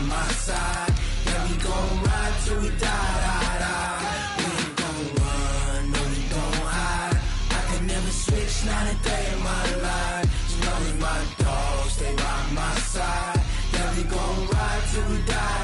my side. Yeah, we gon' ride till we die. We ain't gon' run, no, we gon' hide. I can never switch, not a day in my life. As long as my dogs stay by my side. Yeah, we gon' ride till we die.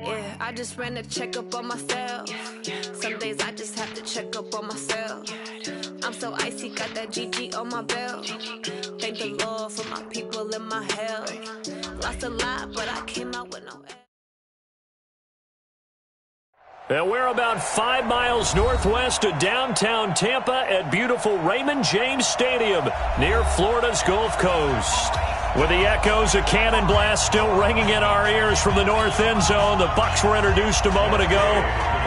Yeah, I just ran a checkup on myself. Some days I just have to check up on myself. I'm so icy, got that GG on my belt. Thank the Lord for my people and my health. Lost a lot, but I came out with no. And we're about 5 miles northwest of downtown Tampa at beautiful Raymond James Stadium near Florida's Gulf Coast. With the echoes of cannon blast still ringing in our ears from the north end zone, the Bucs were introduced a moment ago,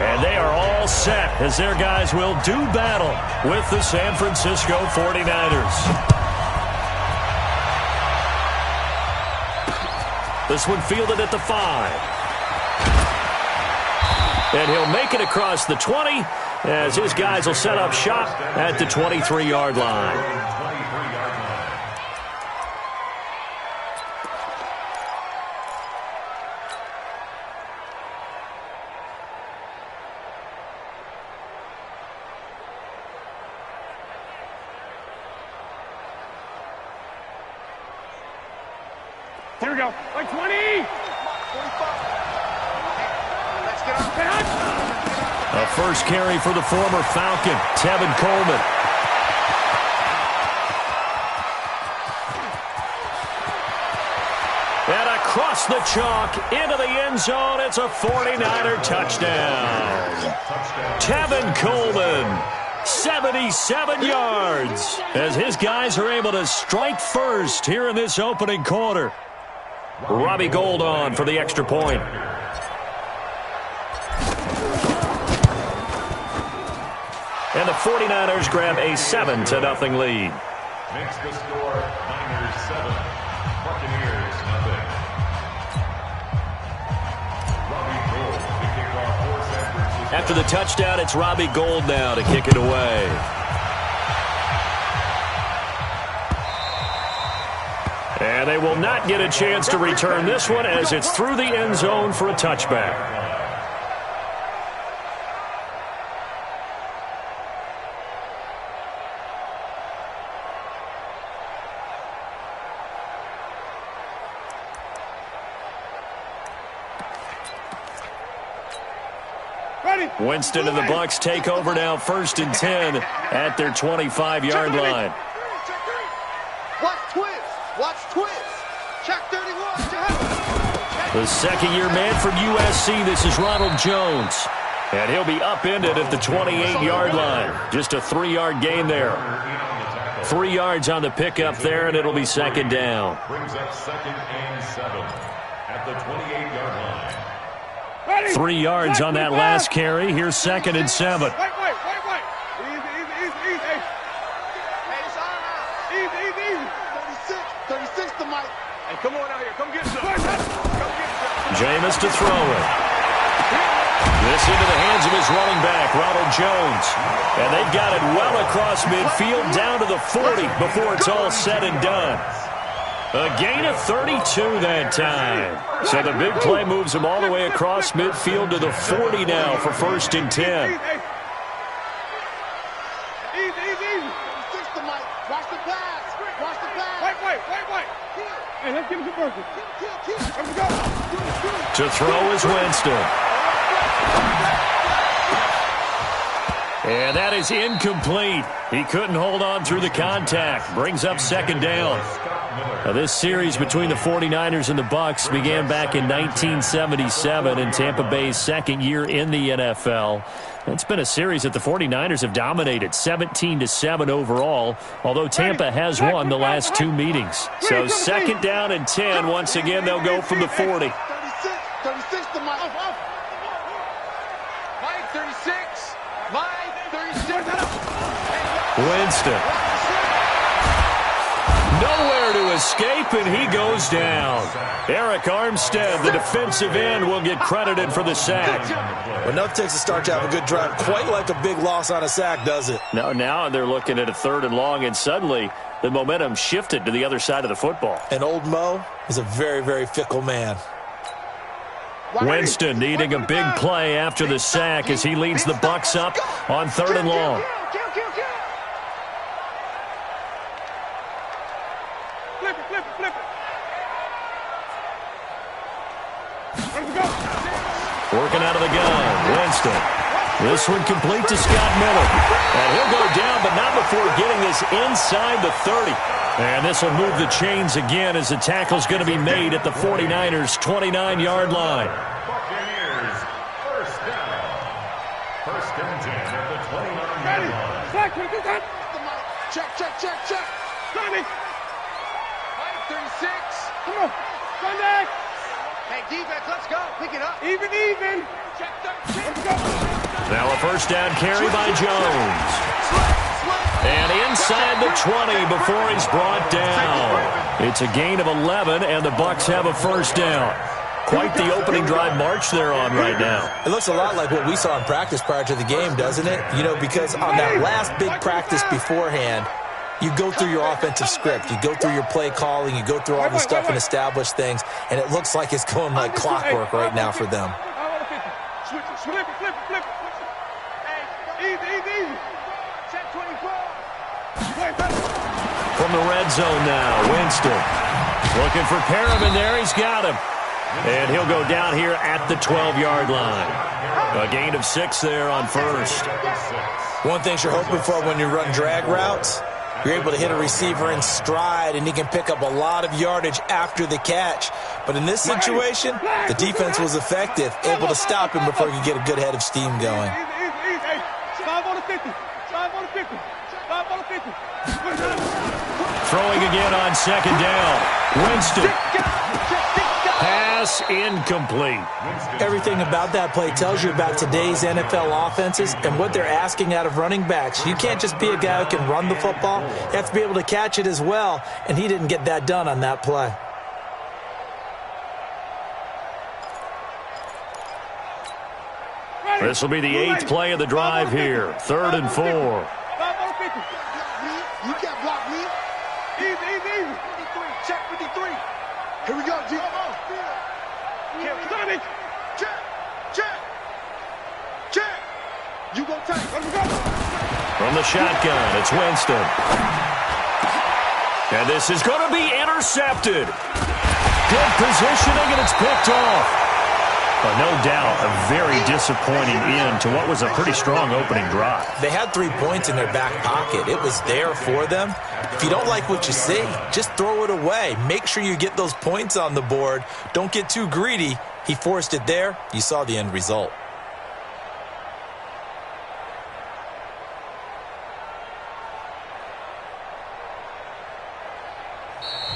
and they are all set as their guys will do battle with the San Francisco 49ers. This one fielded at the 5. And he'll make it across the 20 as his guys will set up shop at the 23-yard line. Here we go. Like 20. 45. Let's get our pass. A first carry for the former Falcon, Tevin Coleman. And across the chalk into the end zone, it's a 49er touchdown. Tevin Coleman, 77 yards, as his guys are able to strike first here in this opening quarter. Robbie Gould on for the extra point. And the 49ers grab a 7-0 lead. Makes the score Niners 7, Buccaneers nothing. Robbie Gould to kick off for San Francisco. After the touchdown, it's Robbie Gould now to kick it away. And they will not get a chance to return this one as it's through the end zone for a touchback. Winston and the Bucs take over now, 1st and 10 at their 25-yard line. Watch twist. Watch twist. Check 31. The second-year man from USC, this is Ronald Jones. And he'll be upended at the 28-yard line. Just a 3-yard gain there. 3 yards on the pickup there, and it'll be second down. Brings up 2nd and 7 at the 28-yard line. 3 yards on that last carry. Here's 2nd and 7. Wait. Easy. Hey, it's on now. Easy. 36 to Mike. Hey, come on out here. Come get some. Jameis to throw it. This into the hands of his running back, Ronald Jones. And they've got it well across midfield down to the 40 before it's all said and done. A gain of 32 that time. So the big play moves him all the way across midfield to the 40 now for 1st and 10. Easy. Watch the pass. Wait. Hey, let's give him some burgers. Let's go. To throw is Winston. And that is incomplete. He couldn't hold on through the contact. Brings up 2nd down. Now, this series between the 49ers and the Bucs began back in 1977 in Tampa Bay's 2nd year in the NFL. It's been a series that the 49ers have dominated, 17-7 overall, although Tampa has won the last 2 meetings. So 2nd down and 10. Once again, they'll go from the 40. 36 to Mike. Mike, 36. Mike, 36. Winston. Nowhere to escape, and he goes down. Eric Armstead, the defensive end, will get credited for the sack. Well, enough takes to start to have a good drive. Quite like a big loss on a sack, does it? Now they're looking at a 3rd and long, and suddenly the momentum shifted to the other side of the football. And old Mo is a very, very fickle man. Winston needing a big play after the sack as he leads the Bucs up on 3rd and long. Working out of the gun, Winston. This one complete to Scott Miller. And he'll go down, but not before getting this inside the 30. And this will move the chains again as the tackle's going to be made at the 49ers' 29-yard line. Buccaneers, first down. First and 10 at the 29-yard line. Check. 36. Come on. Sunday. Hey, defense, let's go. Pick it up. Even. Check 36. Let's go. Now a first down carry by Jones. And inside the 20 before he's brought down. It's a gain of 11, and the Bucs have a first down. Quite the opening drive march they're on right now. It looks a lot like what we saw in practice prior to the game, doesn't it? You know, because on that last big practice beforehand, you go through your offensive script. You go through your play calling. You go through all the stuff and establish things, and it looks like it's going like clockwork right now for them. Flip it. Easy. Check 24. From the red zone now, Winston. Looking for Perriman there. He's got him. And he'll go down here at the 12-yard line. A gain of 6 there on first. One thing you're hoping for when you run drag routes, you're able to hit a receiver in stride, and he can pick up a lot of yardage after the catch. But in this situation, the defense was effective, able to stop him before he could get a good head of steam going. 5 on the 50. 5 on the 50. 5 on the 50. Throwing again on second down. Winston. Pass incomplete. Everything about that play tells you about today's NFL offenses and what they're asking out of running backs. You can't just be a guy who can run the football. You have to be able to catch it as well, and he didn't get that done on that play. This will be the 8th play of the drive here. 3rd and 4. 5 on 50. You can't block me. Easy. 53. Check 53. Here we go, G. Sonny. Check. You go tight. Let's go. From the shotgun, it's Winston. And this is going to be intercepted. Good positioning, and it's picked off. No doubt a very disappointing end to what was a pretty strong opening drive. They had 3 points in their back pocket. It was there for them. If you don't like what you see, just throw it away. Make sure you get those points on the board. Don't get too greedy. He forced it there. You saw the end result.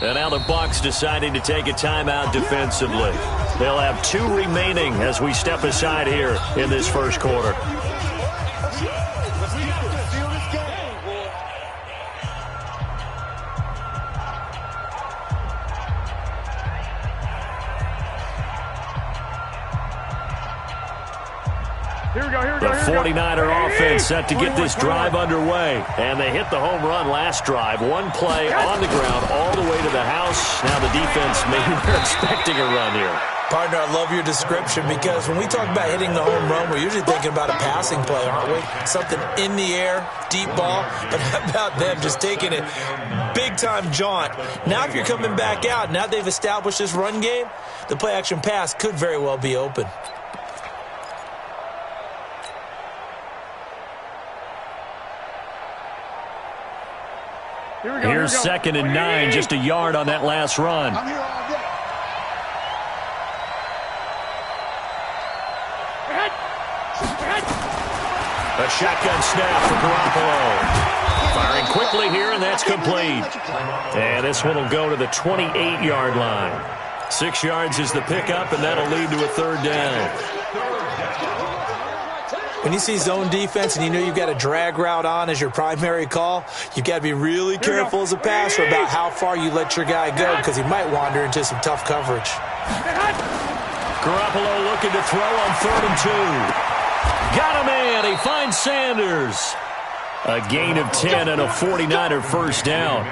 And now the Bucs deciding to take a timeout defensively. They'll have 2 remaining as we step aside here in this first quarter. The 49er offense set to get this drive underway. And they hit the home run last drive. 1 play on the ground all the way to the house. Now the defense, maybe they're expecting a run here. Partner, I love your description because when we talk about hitting the home run, we're usually thinking about a passing play, aren't we? Something in the air, deep ball. But how about them just taking it big-time jaunt? Now if you're coming back out, now they've established this run game, the play-action pass could very well be open. Here's 2nd and 9, just a yard on that last run. I'm here all day. A shotgun snap for Garoppolo. Firing quickly here, and that's complete. And this one will go to the 28-yard line. 6 yards is the pickup, and that'll lead to a 3rd down. when you see zone defense and you know you've got a drag route on as your primary call, you've got to be really careful as a passer about how far you let your guy go because he might wander into some tough coverage. Garoppolo looking to throw on 3rd and 2. Got him in. He finds Sanders. A gain of 10 and a 49er first down.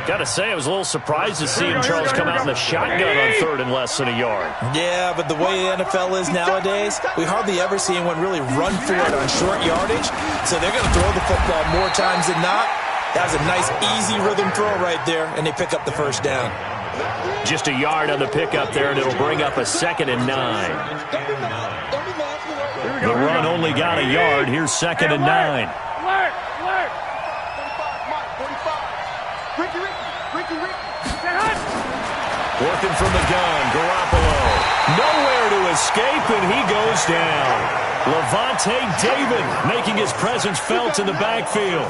Got to say, I was a little surprised to see him, Charles, come out in the shotgun on 3rd and less than a yard. Yeah, but the way the NFL is nowadays, we hardly ever see anyone really run for it on short yardage. So they're going to throw the football more times than not. That was a nice, easy rhythm throw right there, and they pick up the first down. Just a yard on the pickup there, and it'll bring up a 2nd and 9. The run only got a yard. Here's 2nd and 9. Working from the gun, Garoppolo. Nowhere to escape, and he goes down. Levante David making his presence felt in the backfield.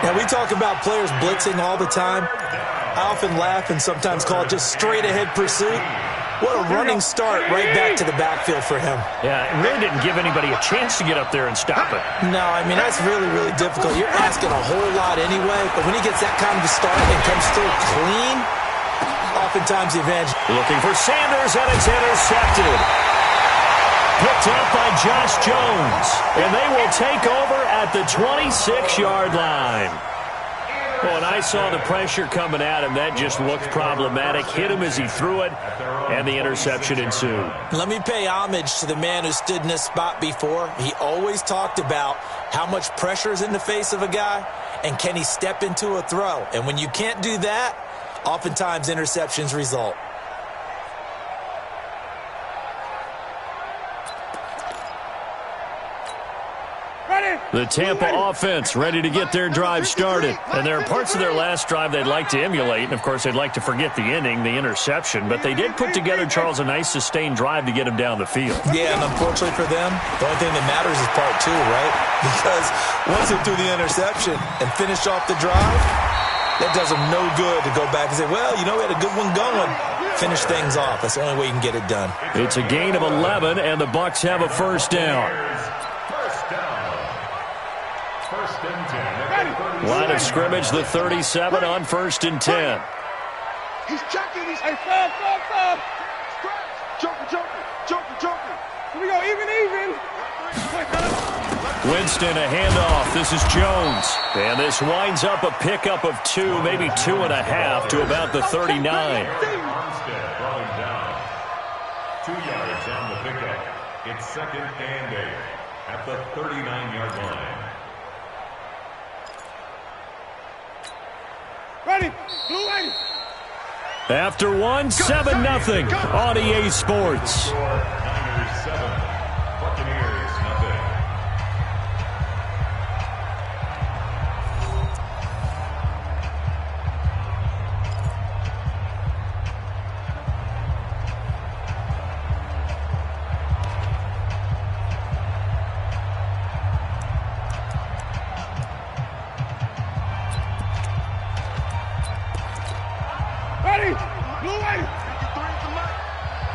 Now, we talk about players blitzing all the time. I often laugh and sometimes call it just straight-ahead pursuit. What a running start right back to the backfield for him. Yeah, it really didn't give anybody a chance to get up there and stop it. No, I mean, that's really, really difficult. You're asking a whole lot anyway, but when he gets that kind of a start and comes through clean, oftentimes the advantage. Looking for Sanders, and it's intercepted. Picked up by Josh Jones, and they will take over at the 26-yard line. Well, and I saw the pressure coming at him. That just looked problematic. Hit him as he threw it, and the interception ensued. Let me pay homage to the man who stood in this spot before. He always talked about how much pressure is in the face of a guy, and can he step into a throw. And when you can't do that, oftentimes interceptions result. The Tampa offense ready to get their drive started. And there are parts of their last drive they'd like to emulate. And, of course, they'd like to forget the inning, the interception. But they did put together, Charles, a nice sustained drive to get him down the field. Yeah, and unfortunately for them, the only thing that matters is part 2, right? Because once they threw the interception and finished off the drive, that does them no good to go back and say, well, you know, we had a good one going. Finish things off. That's the only way you can get it done. It's a gain of 11, and the Bucs have a first down. Line of scrimmage, the 37 on 1st and 10. He's checking. He's stop. Joker. Here we go, even. Winston, a handoff. This is Jones. And this winds up a pickup of 2, maybe 2.5 to about the 39. Armstead brought him down. 2 yards on the pickup. It's 2nd and 8 at the 39-yard line. Ready, blue ready. After 1, 7-0 on EA Sports. Niners 7, Buccaneers nothing. Ready, blue ready.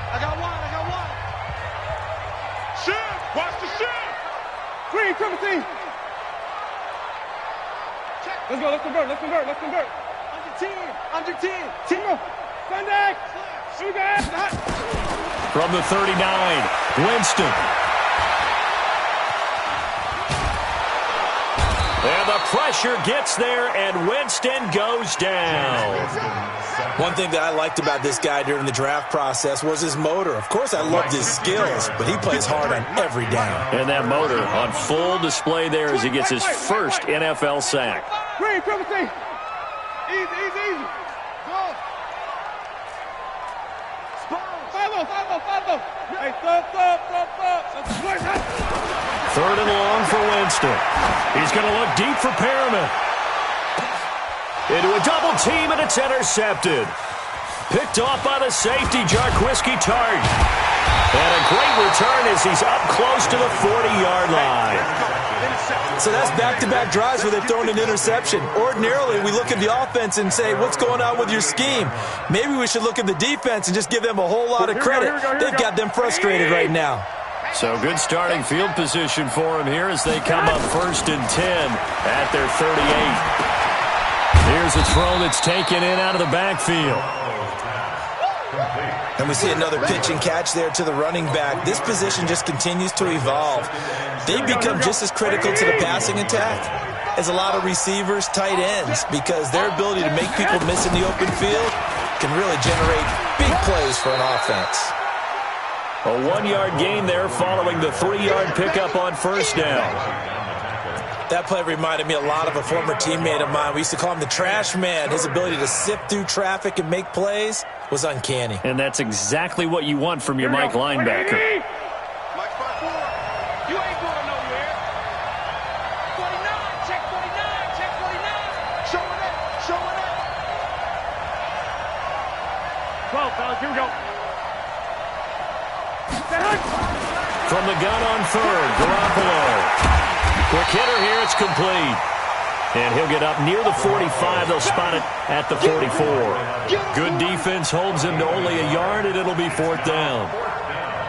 I got one. Shift, watch the shift. Green, triple team. Let's go, let's convert. Under 10. Team. Sunday. Here we go. From the 39, Winston. And the pressure gets there, and Winston goes down. One thing that I liked about this guy during the draft process was his motor. Of course, I loved his skills, but he plays hard on every down. And that motor on full display there as he gets his first NFL sack. Green, triple team. Easy. Go. 5-0. Hey, stop. 3rd and long for Winston. He's going to look deep for Perriman. Into a double team, and it's intercepted. Picked off by the safety, Jarquiski Tart. And a great return as he's up close to the 40-yard line. So that's back-to-back drives where they've thrown an interception. Ordinarily, we look at the offense and say, what's going on with your scheme? Maybe we should look at the defense and just give them a whole lot of credit. They've got them frustrated right now. So good starting field position for him here as they come up 1st and 10 at their 38. Here's a throw that's taken in out of the backfield. And we see another pitch and catch there to the running back. This position just continues to evolve. They become just as critical to the passing attack as a lot of receivers, tight ends, because their ability to make people miss in the open field can really generate big plays for an offense. A 1-yard gain there following the 3-yard pickup on 1st down. That play reminded me a lot of a former teammate of mine. We used to call him the trash man. His ability to sift through traffic and make plays was uncanny. And that's exactly what you want from your Mike linebacker. Mike 5-4. You ain't going nowhere. 49, check 49, check 49. Showing up, showing up. 12, fellas, here we go. From the gun on 3rd, Garoppolo. Quick hitter here, it's complete. And he'll get up near the 45. They'll spot it at the 44. Good defense holds him to only a yard, and it'll be 4th down.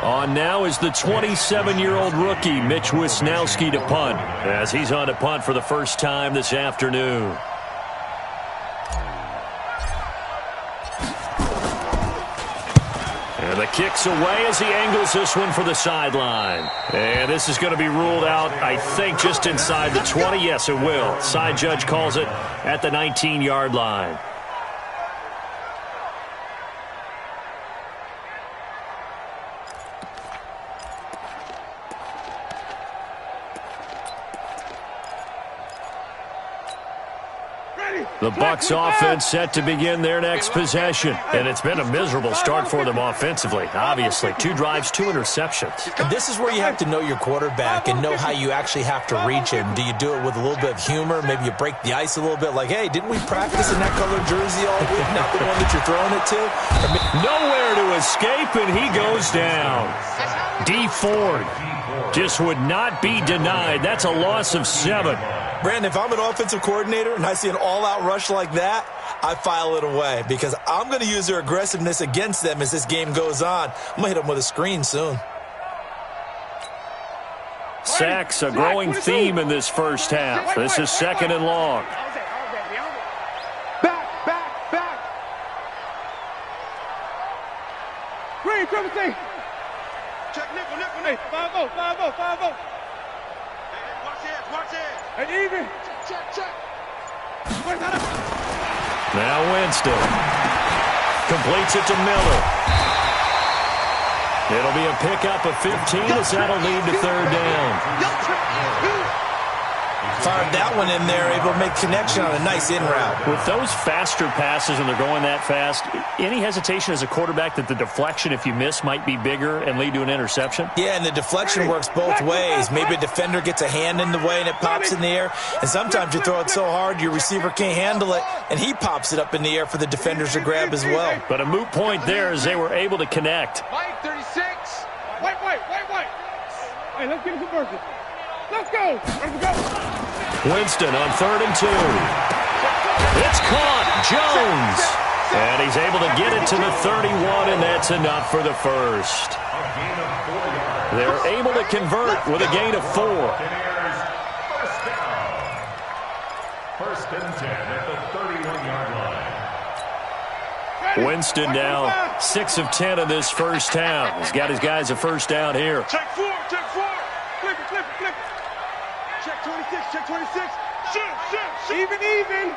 On now is the 27-year-old rookie, Mitch Wisnowski, to punt, as he's on to punt for the first time this afternoon. And the kick's away as he angles this one for the sideline. And this is going to be ruled out, I think, just inside the 20. Yes, it will. Side judge calls it at the 19-yard line. The Bucs offense set to begin their next possession. And it's been a miserable start for them offensively, obviously. 2 drives, 2 interceptions. And this is where you have to know your quarterback and know how you actually have to reach him. Do you do it with a little bit of humor? Maybe you break the ice a little bit like, hey, didn't we practice in that color jersey all week? Not the one that you're throwing it to? Nowhere to escape, and he goes down. D. Ford just would not be denied. That's a loss of 7. Brandon, if I'm an offensive coordinator and I see an all-out rush like that, I file it away because I'm going to use their aggressiveness against them as this game goes on. I'm going to hit them with a screen soon. Sacks, a growing theme in this first half. This is 2nd and long. Back. Green, triple T. Check nickel. Hey, 5-0. Watch it. And even. Check. Now Winston completes it to Miller. It'll be a pickup of 15 as that'll lead to 3rd down. Fired that one in there, able to make connection on a nice in route. With those faster passes and they're going that fast, any hesitation as a quarterback that the deflection, if you miss, might be bigger and lead to an interception? Yeah, and the deflection works both ways. Maybe a defender gets a hand in the way and it pops in the air. And sometimes you throw it so hard your receiver can't handle it, and he pops it up in the air for the defenders to grab as well. But a moot point there as they were able to connect. Mike, 36. White. Hey, let's get him some verses. Let's go. Winston on 3rd and 2. It's caught. Jones. And he's able to get it to the 31, and that's enough for the first. They're able to convert with a gain of 4. First and 10 at the 31-yard line. Winston now 6 of 10 in this first half. He's got his guys a first down here. Check 4. Flip it. Check 26. Shoot. Even.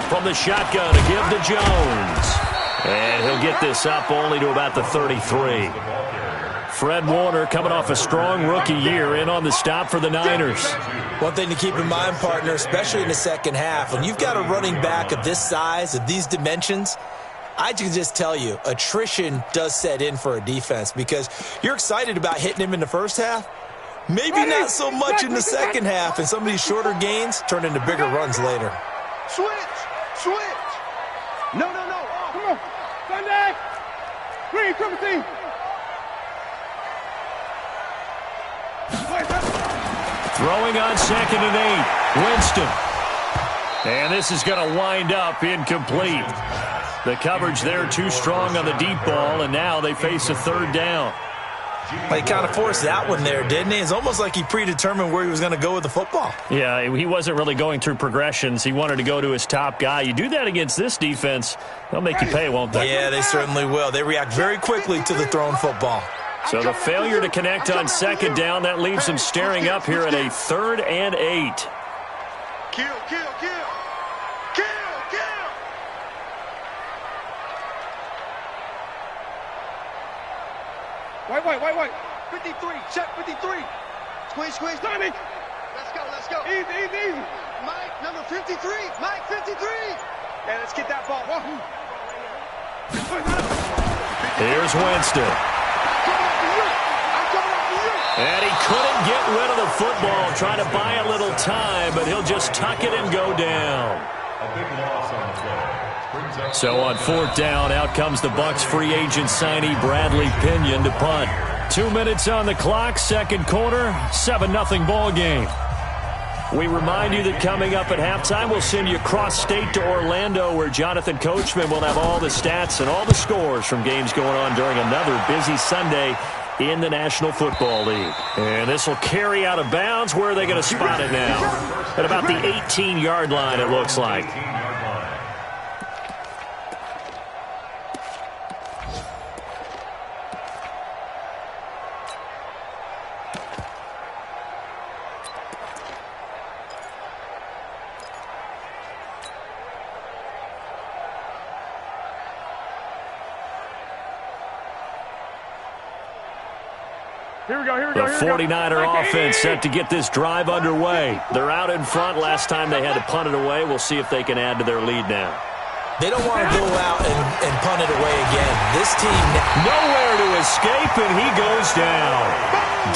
From the shotgun, a give to Jones. And he'll get this up only to about the 33. Fred Warner coming off a strong rookie year in on the stop for the Niners. One thing to keep in mind, partner, especially in the second half, when you've got a running back of this size, of these dimensions, I can just tell you, attrition does set in for a defense because you're excited about hitting him in the first half. Maybe not so much in the second half, and some of these shorter gains turn into bigger runs later. Switch. No. Come on. Sunday. Green, triple T. Throwing on 2nd and 8. Winston. And this is going to wind up incomplete. The coverage there too strong on the deep ball, and now they face a 3rd down. Well, he kind of forced that one there, didn't he? It's almost like he predetermined where he was going to go with the football. Yeah, he wasn't really going through progressions. He wanted to go to his top guy. You do that against this defense, they'll make you pay, won't they? Yeah, they certainly will. They react very quickly to the thrown football. So the failure to connect on second down, that leaves him staring up here at a 3rd and 8. Kill, kill, kill. Kill, kill. White. 53, check 53. Squeeze, Tommy. Let's go. Easy. Mike, number 53. Mike, 53. Yeah, let's get that ball. Here's Winston. I'm coming after you. And he couldn't get rid of the football, trying to buy a little time, but he'll just tuck it and go down. A big loss on the play. Brings up So on 4th down, out comes the Bucs free agent signee Bradley Pinion to punt. 2 minutes on the clock, second quarter, 7-0 ball game. We remind you that coming up at halftime, we'll send you cross-state to Orlando, where Jonathan Coachman will have all the stats and all the scores from games going on during another busy Sunday in the National Football League. And this will carry out of bounds. Where are they going to spot it now? At about the 18-yard line, it looks like. 18-yard line. Here we go. The 49er offense set to get this drive underway. They're out in front. Last time they had to punt it away. We'll see if they can add to their lead now. They don't want to go out and punt it away again. This team Nowhere to escape, and he goes down.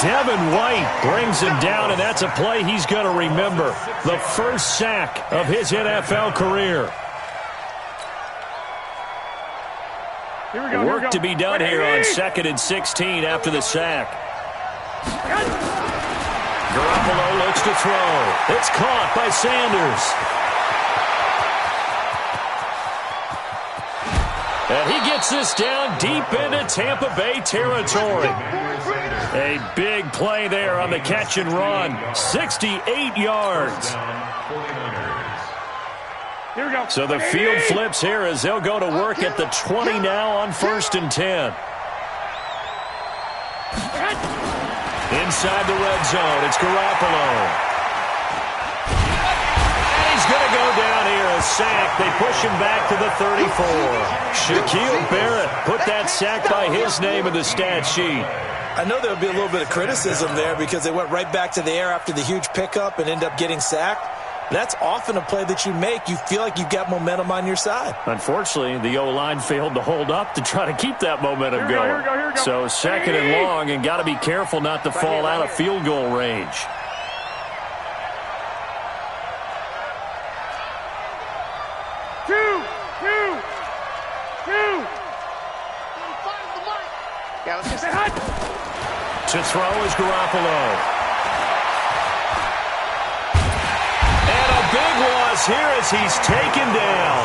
Devin White brings him down, and that's a play he's going to remember. The first sack of his NFL career. Work to be done here on 2nd and 16 after the sack. Garoppolo looks to throw. It's caught by Sanders. And he gets this down deep into Tampa Bay territory. A big play there on the catch and run. 68 yards. So the field flips here as they'll go to work at the 20 now on 1st and 10. Inside the red zone, it's Garoppolo. And he's going to go down here, a sack. They push him back to the 34. Shaquille Barrett put that sack by his name in the stat sheet. I know there'll be a little bit of criticism there because they went right back to the air after the huge pickup and end up getting sacked. That's often a play that you make. You feel like you've got momentum on your side. Unfortunately, the O-line failed to hold up to try to keep that momentum going. Here we go. So 2nd and long, and got to be careful not to fall out of field goal range. Two. Yeah, let's get that. To throw is Garoppolo. Big loss here as he's taken down.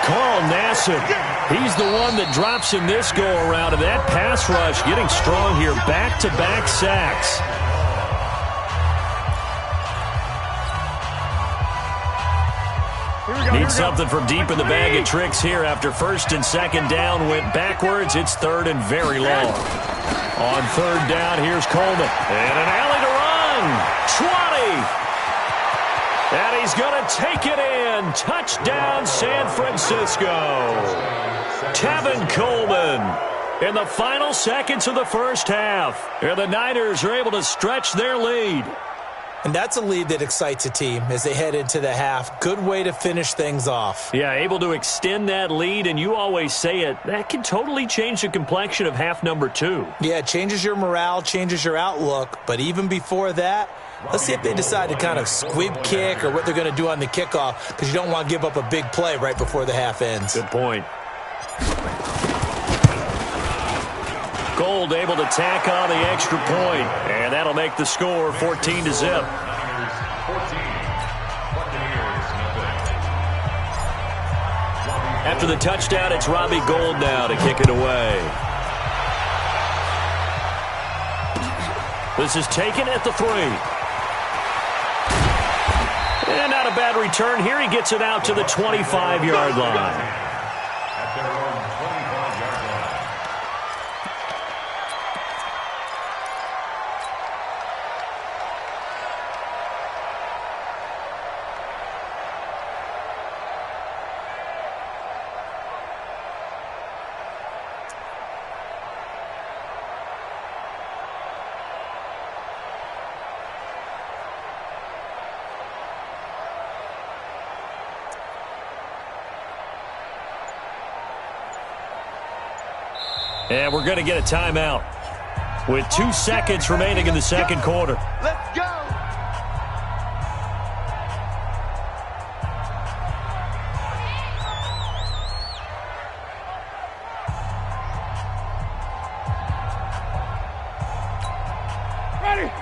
Carl Nassib, he's the one that drops him this go-around, and that pass rush getting strong here. Back-to-back sacks. Need something from deep in the bag of tricks here after 1st and 2nd down went backwards. It's 3rd and very long. On 3rd down, here's Coleman. And an alley to run. 20. And he's going to take it in. Touchdown, San Francisco. Tevin Coleman in the final seconds of the first half. And the Niners are able to stretch their lead. And that's a lead that excites a team as they head into the half. Good way to finish things off. Yeah, able to extend that lead, and you always say it, that can totally change the complexion of half number 2. Yeah, it changes your morale, changes your outlook. But even before that, let's see if they decide to kind of squib kick or what they're going to do on the kickoff, because you don't want to give up a big play right before the half ends. Good point. Gold able to tack on the extra point, and that'll make the score 14-0. After the touchdown, it's Robbie Gould now to kick it away. This is taken at the 3. And not a bad return here. He gets it out to the 25-yard line. At their own 25-yard line. And we're going to get a timeout with 2 seconds remaining in the second quarter. Let's go.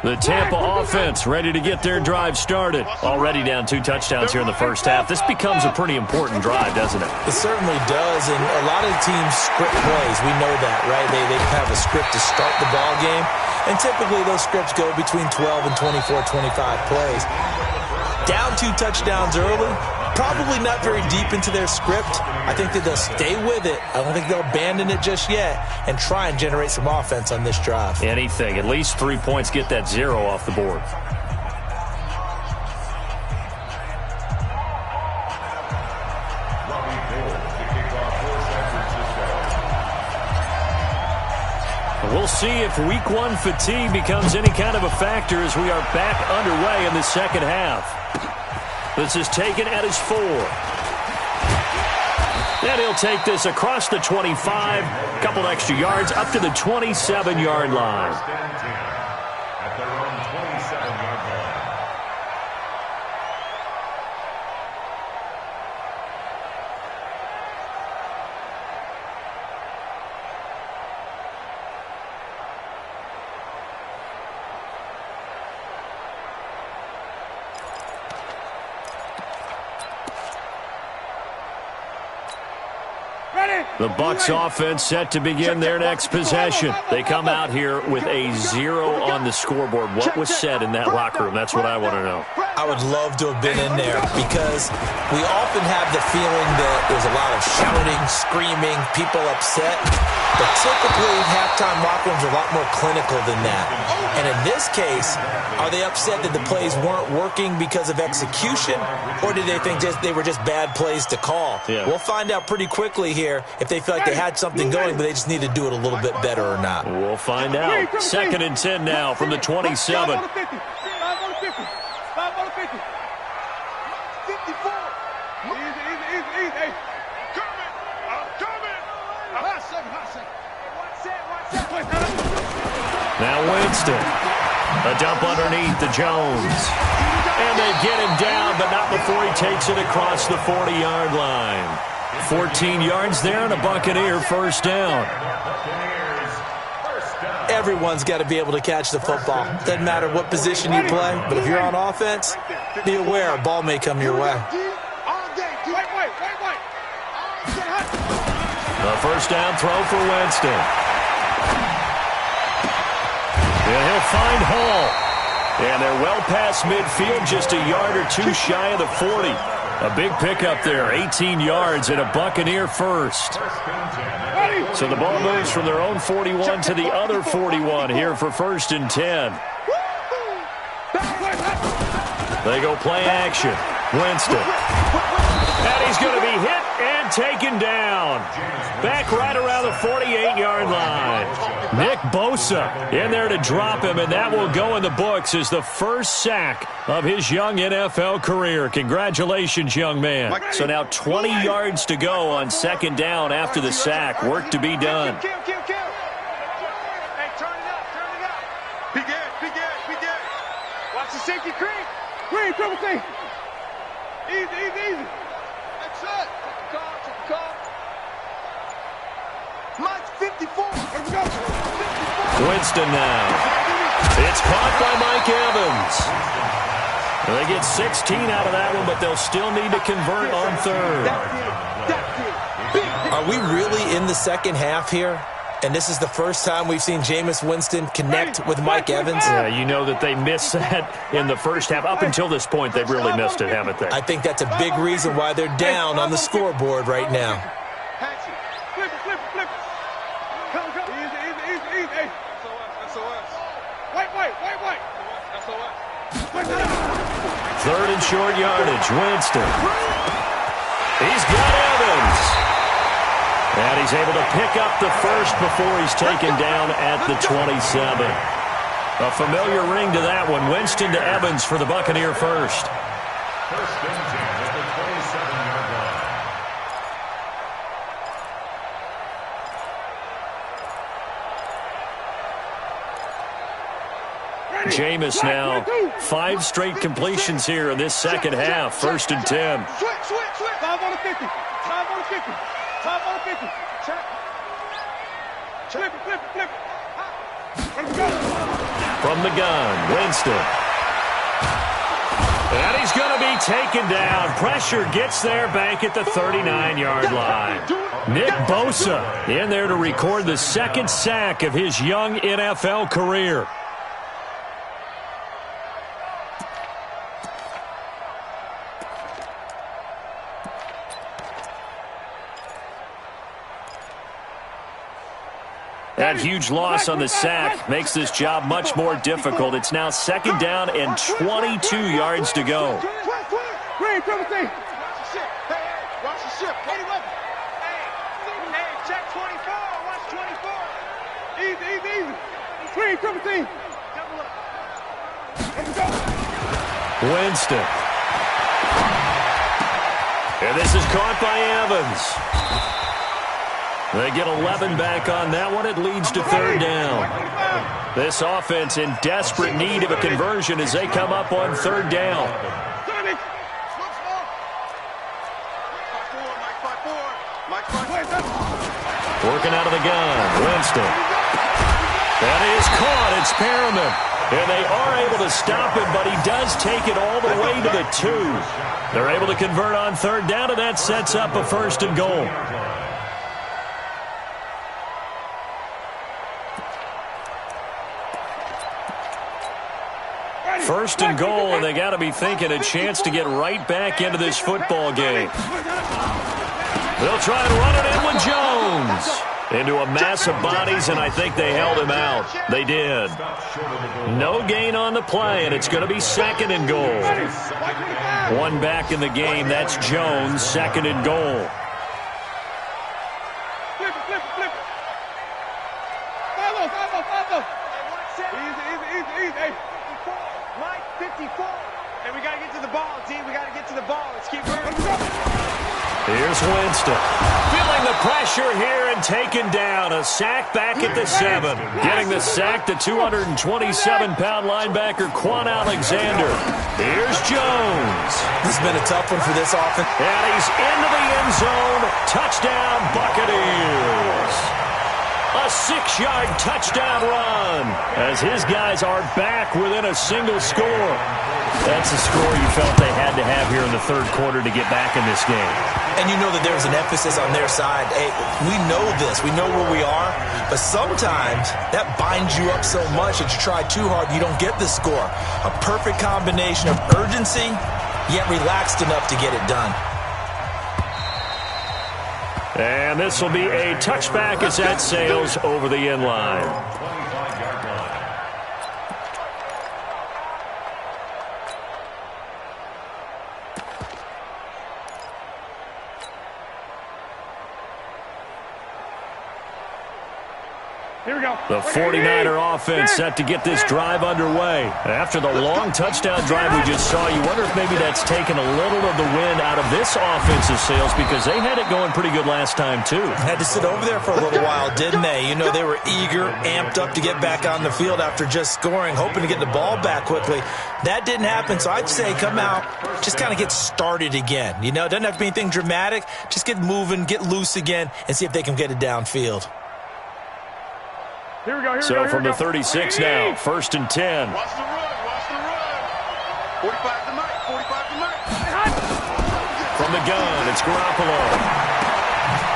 The Tampa offense ready to get their drive started. Already down 2 touchdowns here in the first half. This becomes a pretty important drive, doesn't it? It certainly does, and a lot of teams script plays. We know that, right? They have a script to start the ball game, and typically those scripts go between 12 and 24, 25 plays. Down 2 touchdowns early, probably not very deep into their script. I think that they'll stay with it. I don't think they'll abandon it just yet and try and generate some offense on this drive. Anything. At least 3 points, get that 0 off the board. We'll see if week 1 fatigue becomes any kind of a factor as we are back underway in the second half. This is taken at his 4. And he'll take this across the 25, a couple extra yards, up to the 27-yard line. At their own 27-yard line. The Bucs offense set to begin their next possession. They come out here with a 0 on the scoreboard. What was said in that locker room? That's what I want to know. I would love to have been in there because we often have the feeling that there's a lot of shouting, screaming, people upset. But typically, halftime locker rooms are a lot more clinical than that. And in this case, are they upset that the plays weren't working because of execution, or did they think they were just bad plays to call? Yeah. We'll find out pretty quickly here if they feel like they had something going, but they just need to do it a little bit better or not. We'll find out. 2nd and 10 now from the 27. 54. Easy. Hey. I'm coming. Hot second. Now Winston. A dump underneath to Jones. And they get him down, but not before he takes it across the 40-yard line. 14 yards there and a Buccaneer first down. Everyone's got to be able to catch the football. Doesn't matter what position you play, but if you're on offense, be aware a ball may come your way. The first down throw for Winston. And he'll find Hall. And they're well past midfield, just a yard or 2 shy of the 40. A big pickup there, 18 yards and a Buccaneer first. So the ball moves from their own 41 to the other 41 here for 1st and 10. They go play action. Winston. And he's going to be hit and taken down. Back right around the 48-yard line. Nick Bosa in there to drop him, and that will go in the books as the first sack of his young NFL career. Congratulations, young man. So now 20 yards to go on 2nd down after the sack. Work to be done. Hey, turn it up. Be good. Watch the safety creep. Triple C. Easy. That's it. Call. Mike 54. Let's go. 54. Winston now. It's caught by Mike Evans. They get 16 out of that one, but they'll still need to convert on 3rd. Are we really in the second half here? And this is the first time we've seen Jameis Winston connect with Mike Evans. Yeah, you know that they missed that in the first half. Up until this point, they've really missed it, haven't they? I think that's a big reason why they're down on the scoreboard right now. Flip it. Come. Easy. Hey. SOS. White. SOS. Third and short yardage, Winston. He's got Evans. And he's able to pick up the first before he's taken down at the 27. A familiar ring to that one. Winston to Evans for the Buccaneer first. First and 10 at the 27-yard line. Jameis now 5 straight completions here in this second half. First and 10. Switch. 5 on the 50. 5 on the 50. 5 on the 50. Check. Flip it. Let's go. From the gun, Winston. And he's going to be taken down. Pressure gets there back at the 39-yard line. Nick Bosa in there to record the second sack of his young NFL career. That huge loss on the sack makes this job much more difficult. It's now second down and 22 yards to go. Green, triple team. Watch the ship. Hey, check 24. Watch 24. Easy. Green, triple team. Let's go. Winston. And this is caught by Evans. They get 11 back on that one. It leads to third down. This offense in desperate need of a conversion as they come up on third down. Working out of the gun, Winston. That is caught. It's Perriman. And they are able to stop him, but he does take it all the way to the 2. They're able to convert on third down, and that sets up a first and goal. First and goal, and they got to be thinking a chance to get right back into this football game. They'll try and run it in with Jones. Into a mass of bodies, and I think they held him out. They did. No gain on the play, and it's going to be second and goal. One back in the game. That's Jones, second and goal. Flip it. Follow. Easy. Mike, 54. And we got to get to the ball, D. We got to get to the ball. Let's keep moving. Here's Winston. Feeling the pressure here and taken down. A sack back at the 7. Getting the sack, the 227-pound linebacker, Quan Alexander. Here's Jones. This has been a tough one for this offense. And he's into the end zone. Touchdown, Buccaneers. A 6-yard touchdown run as his guys are back within a single score. That's a score you felt they had to have here in the third quarter to get back in this game. And you know that there's an emphasis on their side. Hey, we know this. We know where we are. But sometimes that binds you up so much that you try too hard and you don't get the score. A perfect combination of urgency, yet relaxed enough to get it done. And this will be a touchback as that sails over the end line. Here we go. The 49er offense set to get this drive underway. After the long touchdown drive we just saw, you wonder if maybe that's taken a little of the wind out of this offensive sails because they had it going pretty good last time, too. Had to sit over there for a little while, didn't they? You know, they were eager, amped up to get back on the field after just scoring, hoping to get the ball back quickly. That didn't happen, so I'd say come out, just kind of get started again. You know, it doesn't have to be anything dramatic. Just get moving, get loose again, and see if they can get it downfield. Here we go. So from the 36 now, first and 10. Watch the run. 45 to Mike. From the gun, it's Garoppolo.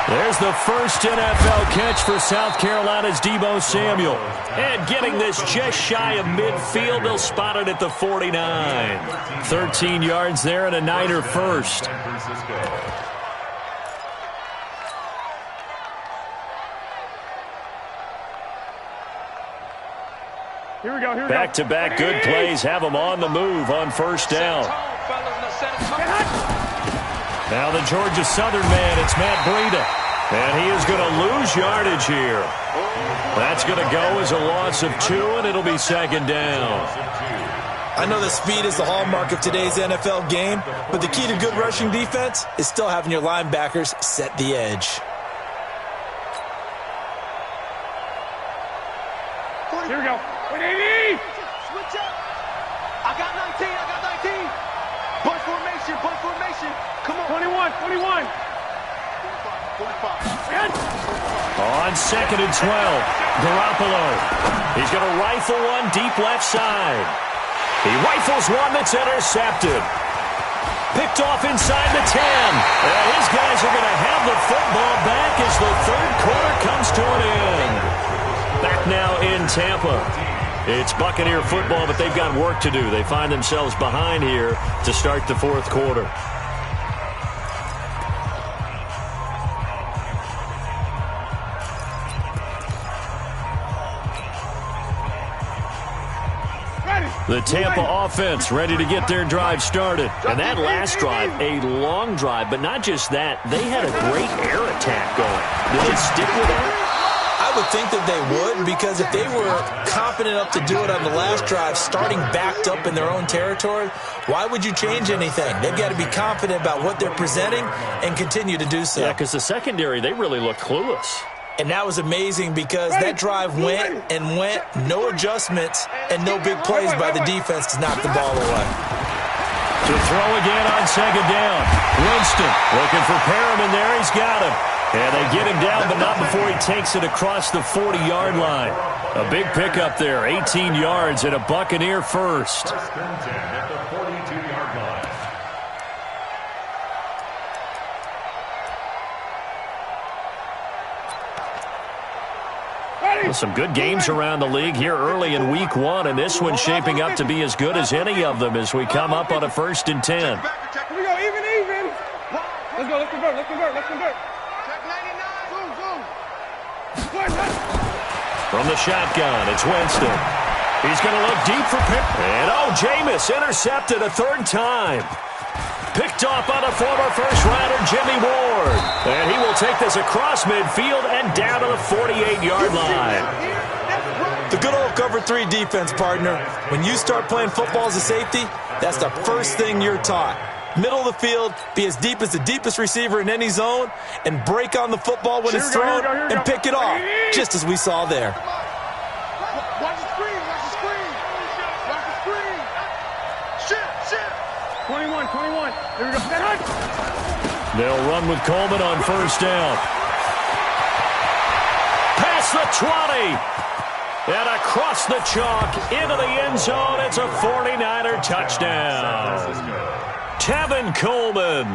There's the first NFL catch for South Carolina's Deebo Samuel. And getting this just shy of midfield, they'll spot it at the 49. 13 yards there and a Niner first. Here we go, here we go. Back-to-back good plays have them on the move on first down. Now the Georgia Southern man, it's Matt Breida. And he is going to lose yardage here. That's going to go as a loss of 2, and it'll be second down. I know that speed is the hallmark of today's NFL game, but the key to good rushing defense is still having your linebackers set the edge. Here we go. 180! Switch up. I got 19. Bunch formation. Come on. 21. 45. On second and 12, Garoppolo. He's going to rifle one deep left side. He rifles one that's intercepted. Picked off inside the 10. His guys are going to have the football back as the third quarter comes to an end. Back now in Tampa. It's Buccaneer football, but they've got work to do. They find themselves behind here to start the fourth quarter. The Tampa offense ready to get their drive started. And that last drive, a long drive, but not just that. They had a great air attack going. Did they stick with that? I would think that they would, because if they were confident enough to do it on the last drive, starting backed up in their own territory, why would you change anything? They've got to be confident about what they're presenting and continue to do so. Yeah, because the secondary, they really look clueless. And that was amazing because that drive went, no adjustments, and no big plays by the defense to knock the ball away. To throw again on second down. Winston looking for Perriman there. He's got him. And they get him down, but not before he takes it across the 40-yard line. A big pickup there, 18 yards and a Buccaneer first. First and 10 at the 42-yard line. Well, some good games around the league here early in week 1, and this one's shaping up to be as good as any of them as we come up on a first and 10. Here we go, even. Let's convert. Check 99. Zoom. From the shotgun, it's Winston. He's going to look deep for Pitt. And, Jameis intercepted a third time. Picked off by the former first-rounder Jimmy Ward. And he will take this across midfield and down to the 48-yard line. The good old cover 3 defense, partner. When you start playing football as a safety, that's the first thing you're taught. Middle of the field, be as deep as the deepest receiver in any zone, and break on the football when it's thrown and pick it off, just as we saw there. Watch the screen. Shit. 21. Here we go. They'll run with Coleman on first down. Past the 20. And across the chalk into the end zone. It's a 49er touchdown. Tevin Coleman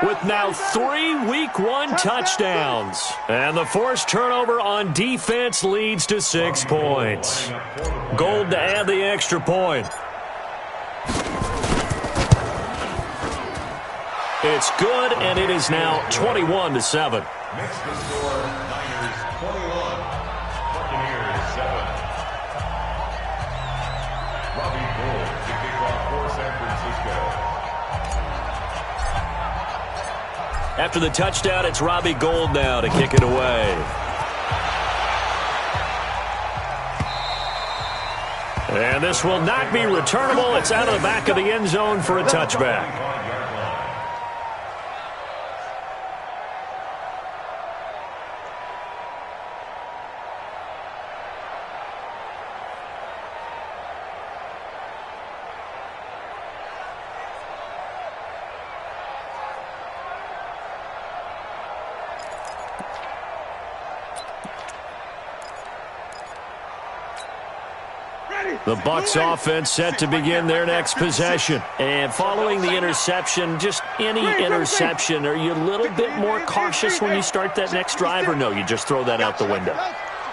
with now 3 week 1 touchdowns. And the forced turnover on defense leads to 6 points. Gold to add the extra point. It's good, and it is now 21-7. Next to score, Niners 21, Buccaneers 7. Robbie Gould to kick off for San Francisco. After the touchdown, it's Robbie Gould now to kick it away. And this will not be returnable. It's out of the back of the end zone for a touchback. The Bucs offense set to begin their next possession. And following the interception, just any interception, are you a little bit more cautious when you start that next drive, or no, you just throw that out the window?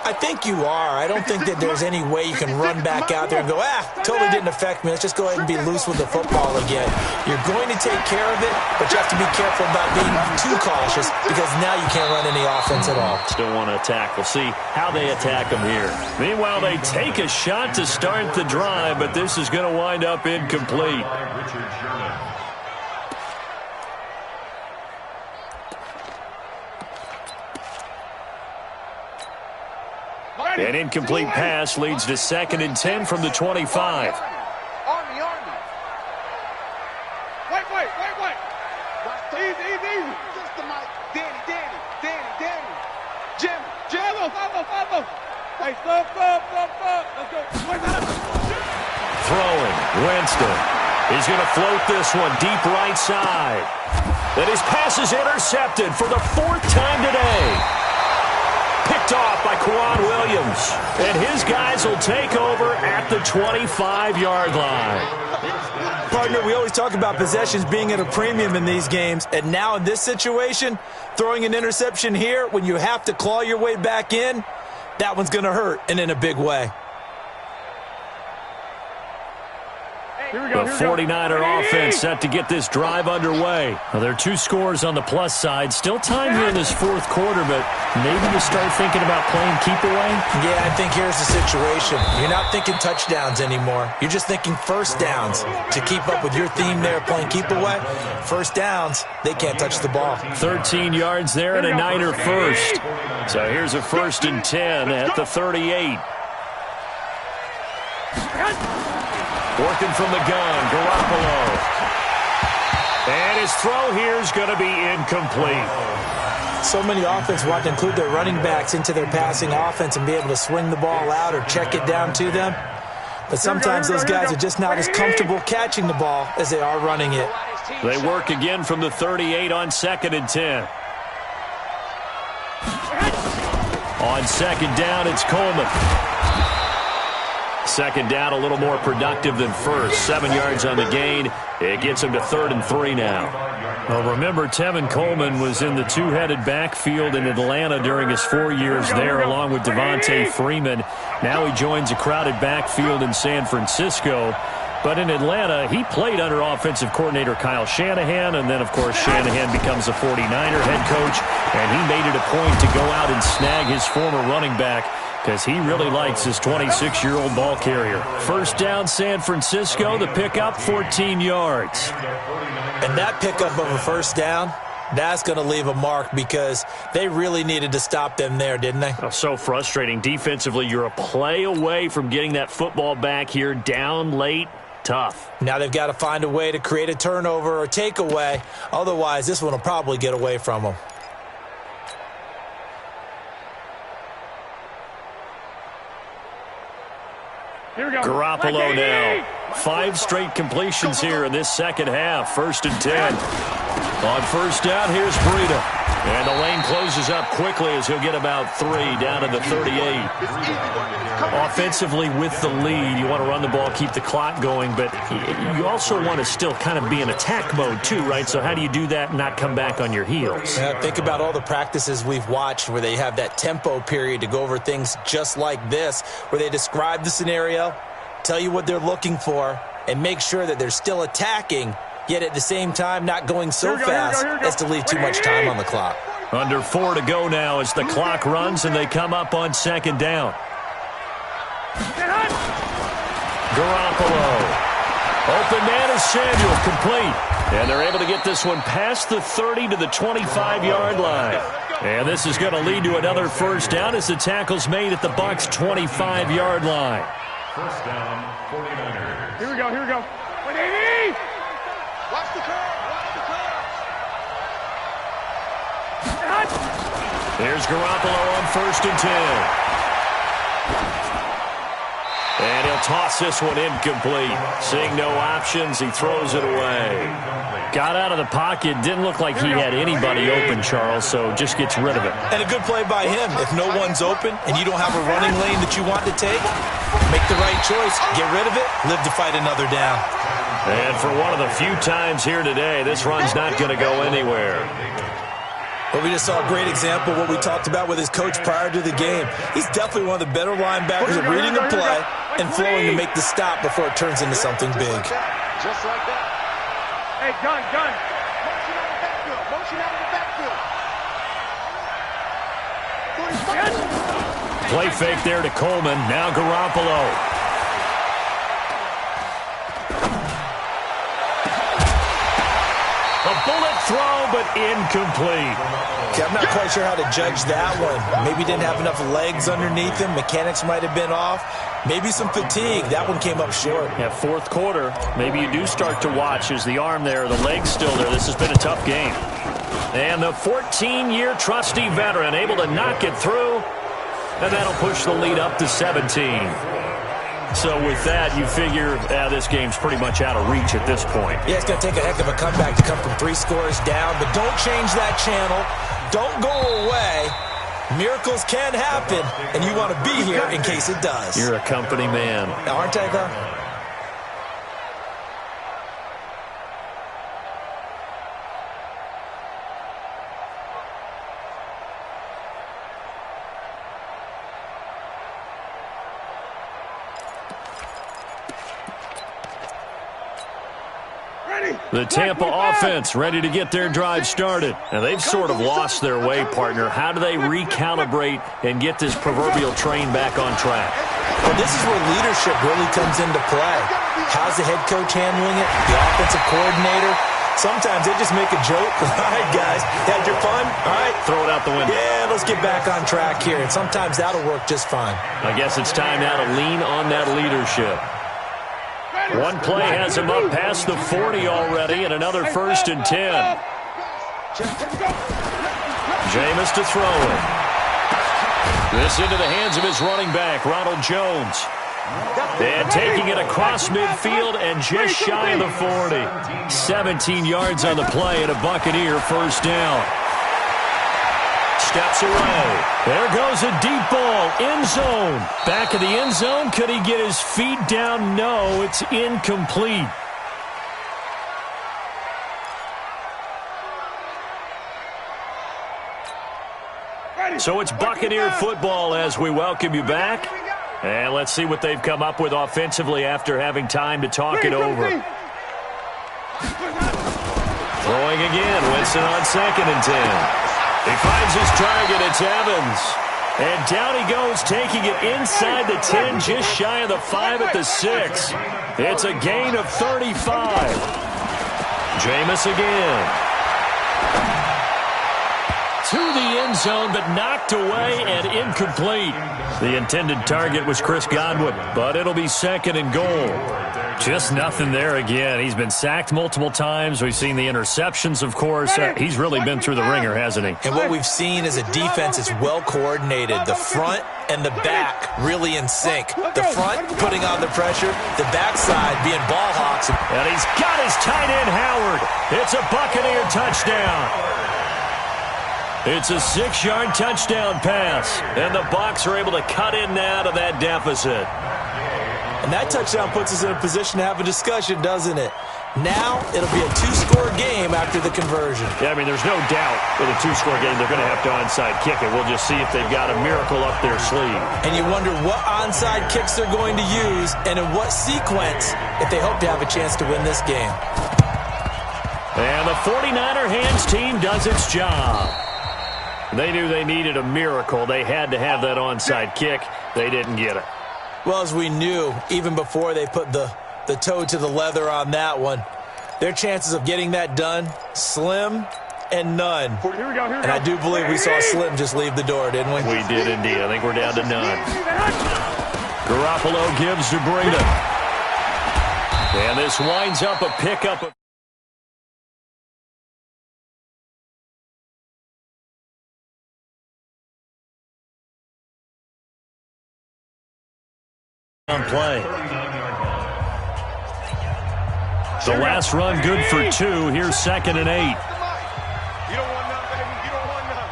I think you are. I don't think that there's any way you can run back out there and go, totally didn't affect me. Let's just go ahead and be loose with the football again. You're going to take care of it, but you have to be careful about being too cautious because now you can't run any offense at all. Still want to attack. We'll see how they attack them here. Meanwhile, they take a shot to start the drive, but this is going to wind up incomplete. An incomplete pass leads to 2nd and 10 from the 25. Army. Wait. Easy. Just the mic. Danny. Jim. Follow. Hey, stop. Let's go. Throwing. Winston. He's going to float this one deep right side. Then his pass is intercepted for the 4th time today. Picked off by Quan Williams. And his guys will take over at the 25-yard line. Partner, we always talk about possessions being at a premium in these games. And now in this situation, throwing an interception here when you have to claw your way back in, that one's going to hurt, and in a big way. The 49er offense set to get this drive underway. Well, there are 2 scores on the plus side. Still time here in this 4th quarter, but maybe you start thinking about playing keep away? Yeah, I think here's the situation. You're not thinking touchdowns anymore. You're just thinking first downs. To keep up with your theme there, playing keep away, first downs, they can't touch the ball. 13 yards there and a Niner first. So here's a 1st and 10 at the 38. Working from the gun, Garoppolo. And his throw here is going to be incomplete. So many offenses want to include their running backs into their passing offense and be able to swing the ball out or check it down to them. But sometimes those guys are just not as comfortable catching the ball as they are running it. They work again from the 38 on 2nd and 10. On 2nd down, it's Coleman. 2nd down, a little more productive than first. 7 yards on the gain. It gets him to 3rd and 3 now. Well, remember, Tevin Coleman was in the 2-headed backfield in Atlanta during his 4 years there, along with Devontae Freeman. Now he joins a crowded backfield in San Francisco. But in Atlanta, he played under offensive coordinator Kyle Shanahan, and then, of course, Shanahan becomes a 49er head coach, and he made it a point to go out and snag his former running back because he really likes his 26-year-old ball carrier. 1st down, San Francisco. The pickup, 14 yards. And that pickup of a 1st down, that's going to leave a mark because they really needed to stop them there, didn't they? Oh, so frustrating. Defensively, you're a play away from getting that football back here down late. Tough. Now they've got to find a way to create a turnover or takeaway. Otherwise, this one will probably get away from them. Garoppolo now. 5 straight completions here in this 2nd half. 1st and 10. On 1st down, here's Breida. And the lane closes up quickly as he'll get about 3 down to the 38. Offensively with the lead, you want to run the ball, keep the clock going, but you also want to still kind of be in attack mode too, right? So how do you do that and not come back on your heels? Yeah, think about all the practices we've watched where they have that tempo period to go over things just like this, where they describe the scenario, tell you what they're looking for, and make sure that they're still attacking, yet at the same time not going so fast as to leave too much time on the clock. Under 4 to go now as the clock runs and they come up on 2nd down. Garoppolo. Open man is Samuel, complete. And they're able to get this one past the 30 to the 25-yard line. And this is going to lead to another 1st down as the tackle's made at the Bucs' 25-yard line. 1st down, 49ers. Here we go. Wait, Davey! Watch the curve. Here's Garoppolo on 1st and 10. And he'll toss this one incomplete. Seeing no options, he throws it away. Got out of the pocket. Didn't look like he had anybody open, Charles, so just gets rid of it. And a good play by him. If no one's open and you don't have a running lane that you want to take, make the right choice. Get rid of it. Live to fight another down. And for one of the few times here today, this run's not going to go anywhere. But we just saw a great example of what we talked about with his coach prior to the game. He's definitely one of the better linebackers at reading a play and flowing to make the stop before it turns into something big. Just like that. Hey, gun. Motion out of the backfield. Motion out of the backfield. Play fake there to Coleman. Now Garoppolo. A bullet throw, but incomplete. Okay, I'm not quite sure how to judge that one. Maybe didn't have enough legs underneath him. Mechanics might have been off. Maybe some fatigue. That one came up short. Yeah, fourth quarter, maybe you do start to watch as the arm there, the leg's still there. This has been a tough game. And the 14-year trusty veteran able to knock it through, and that'll push the lead up to 17. So with that, you figure this game's pretty much out of reach at this point. Yeah, it's going to take a heck of a comeback to come from 3 scores down, but don't change that channel. Don't go away. Miracles can happen, and you want to be here in case it does. You're a company man. Aren't I, though? The Tampa offense ready to get their drive started. Now, they've sort of lost their way, partner. How do they recalibrate and get this proverbial train back on track? Well, this is where leadership really comes into play. How's the head coach handling it? The offensive coordinator? Sometimes they just make a joke. All right, guys, had your fun? All right. Throw it out the window. Yeah, let's get back on track here. And sometimes that'll work just fine. I guess it's time now to lean on that leadership. One play has him up past the 40 already, and another 1st and 10. Jameis to throw it. This into the hands of his running back, Ronald Jones. And taking it across midfield and just shy of the 40. 17 yards on the play and a Buccaneer 1st down. Steps away. There goes a deep ball. End zone. Back of the end zone. Could he get his feet down? No, it's incomplete. So it's Buccaneer football as we welcome you back. And let's see what they've come up with offensively after having time to talk it over. Throwing again. Winston on 2nd and 10. He finds his target. It's Evans. And down he goes, taking it inside the 10, just shy of the 5 at the 6. It's a gain of 35. Jameis again. To the end zone, but knocked away and incomplete. The intended target was Chris Godwin, but it'll be 2nd and goal. Just nothing there again. He's been sacked multiple times. We've seen the interceptions, of course. He's really been through the ringer, hasn't he? And what we've seen is a defense that's well coordinated. The front and the back really in sync. The front putting on the pressure, the backside being ball hawks. And he's got his tight end, Howard. It's a Buccaneer touchdown. It's a 6-yard touchdown pass, and the Bucs are able to cut in now to that deficit. And that touchdown puts us in a position to have a discussion, doesn't it? Now it'll be a 2-score game after the conversion. Yeah, I mean, there's no doubt with a 2-score game they're going to have to onside kick it. We'll just see if they've got a miracle up their sleeve. And you wonder what onside kicks they're going to use and in what sequence if they hope to have a chance to win this game. And the 49er hands team does its job. They knew they needed a miracle. They had to have that onside kick. They didn't get it. Well, as we knew, even before they put the toe to the leather on that one, their chances of getting that done, slim and none. And I do believe we saw Slim just leave the door, didn't we? We did indeed. I think we're down to none. Garoppolo gives to Breida. And this winds up a pickup. On play. The last run good for 2. Here's 2nd and 8. You don't want none, baby. You don't want none.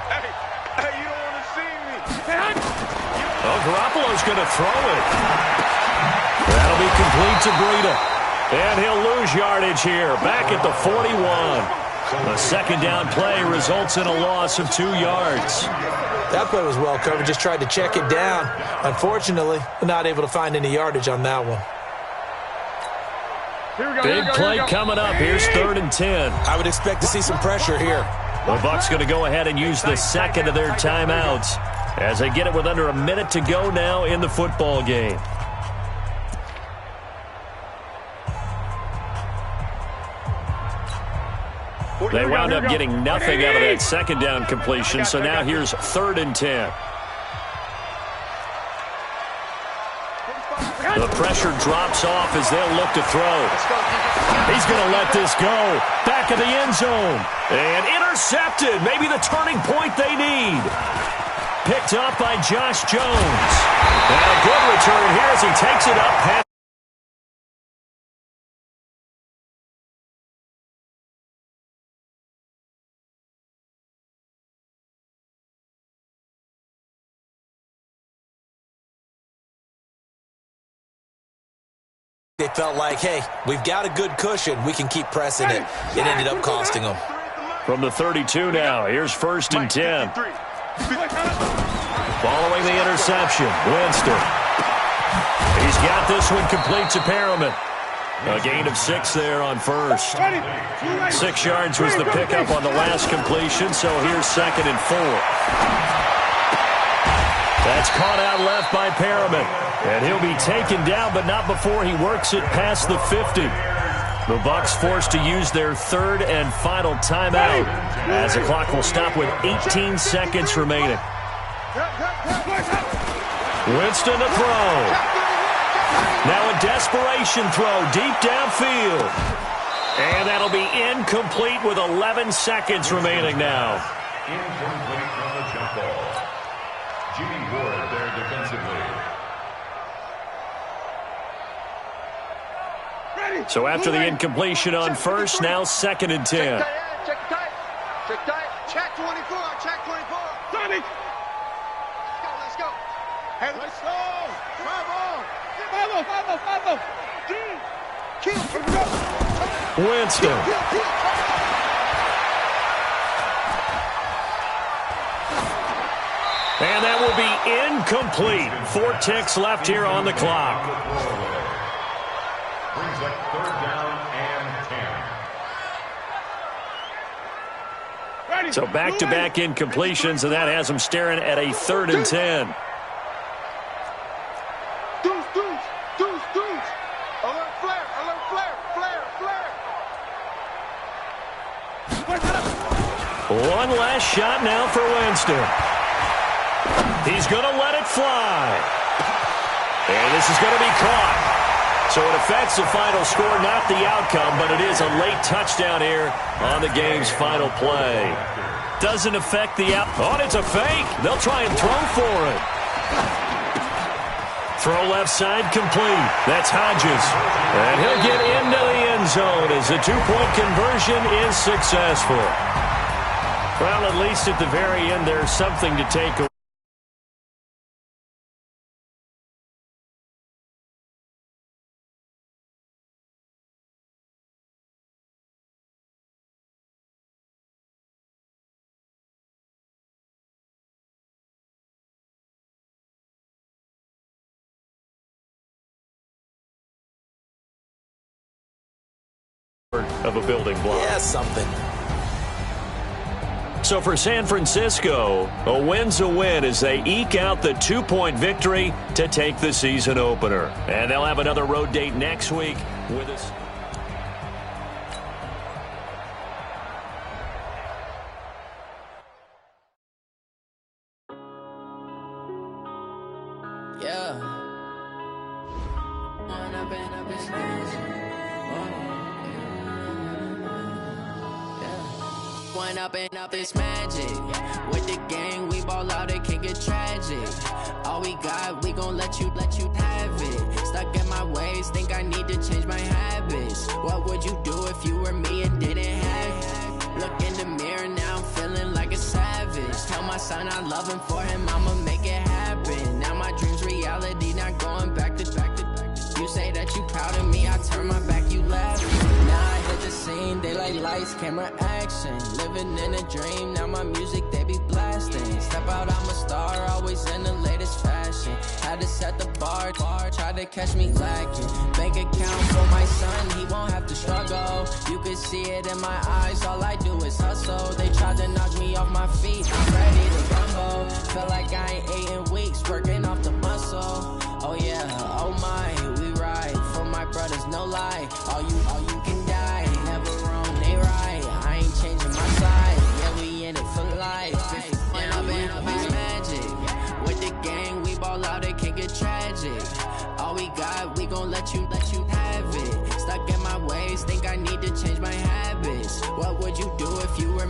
Hey, you don't want to see me. Oh, Garoppolo's going to throw it. That'll be complete to Breida. And he'll lose yardage here. Back at the 41. A 2nd down play results in a loss of 2 yards. That play was well covered. Just tried to check it down. Unfortunately, not able to find any yardage on that one. Big play coming up. Here's 3rd and 10. I would expect to see some pressure here. The Bucs going to go ahead and use the 2nd of their timeouts as they get it with under a minute to go now in the football game. They wound up getting nothing out of that 2nd down completion, so now here's 3rd and 10. The pressure drops off as they'll look to throw. He's going to let this go. Back of the end zone. And intercepted. Maybe the turning point they need. Picked up by Josh Jones. And a good return here as he takes it up. They felt like, hey, we've got a good cushion. We can keep pressing it. It ended up costing them. From the 32 now, here's 1st and 10. Following the interception, Winston. He's got this one complete to Perriman. A gain of 6 there on 1st. 6 yards was the pickup on the last completion, so here's 2nd and 4. That's caught out left by Perriman. And he'll be taken down, but not before he works it past the 50. The Bucs forced to use their 3rd and final timeout as the clock will stop with 18 seconds remaining. Winston to throw. Now a desperation throw deep downfield. And that'll be incomplete with 11 seconds remaining now. Incomplete from the jump ball. G.D. Ward there defensively. So after the incompletion on 1st, now 2nd and 10. Check tight. Check tight. Check 24. Check 24. Tommy. Let's go. Hey, let's go. Follow. Winston. And that will be incomplete. 4 ticks left here on the clock. Brings up 3rd down and 10. So back-to-back incompletions, and that has them staring at a 3rd and 10. Deuce. Alert flare. One last shot now for Winston. He's going to let it fly. And this is going to be caught. So it affects the final score, not the outcome, but it is a late touchdown here on the game's final play. Doesn't affect the outcome. Oh, it's a fake. They'll try and throw for it. Throw left side complete. That's Hodges. And he'll get into the end zone as the 2-point conversion is successful. Well, at least at the very end, there's something to take away. Of a building block. Yeah, something. So for San Francisco, a win's a win as they eke out the 2-point victory to take the season opener. And they'll have another road date next week with us. Yeah. One up is magic. With the gang, we ball out, it can get tragic. All we got, we gon' let you have it. Stuck in my ways, think I need to change my habits. What would you do if you were me and didn't have it? Look in the mirror, now I'm feeling like a savage. Tell my son I love him, for him I'ma make it happen. Now my dream's reality, not going back to back to back. You say that you proud of me, I turn my back, you laugh. Now I hit the scene, daylight lights, camera action. Living in a dream, now my music they be blasting. Step out, I'm a star, always in the latest fashion. Had to set the bar, try to catch me lacking. Bank account for my son, he won't have to struggle. You can see it in my eyes, all I do is hustle. They tried to knock me off my feet, I'm ready to rumble. Feel like I ain't ate in weeks, working off the muscle. Oh yeah, oh my, we ride for my brothers, no lie. All you can die, never wrong, they right. I ain't changing my side, yeah, we in it for life. When I've been up is magic. With the gang, we ball out, it can get tragic. All we got, we gon' let you have it. Stuck in my ways, think I need to change my habits. What would you do if you were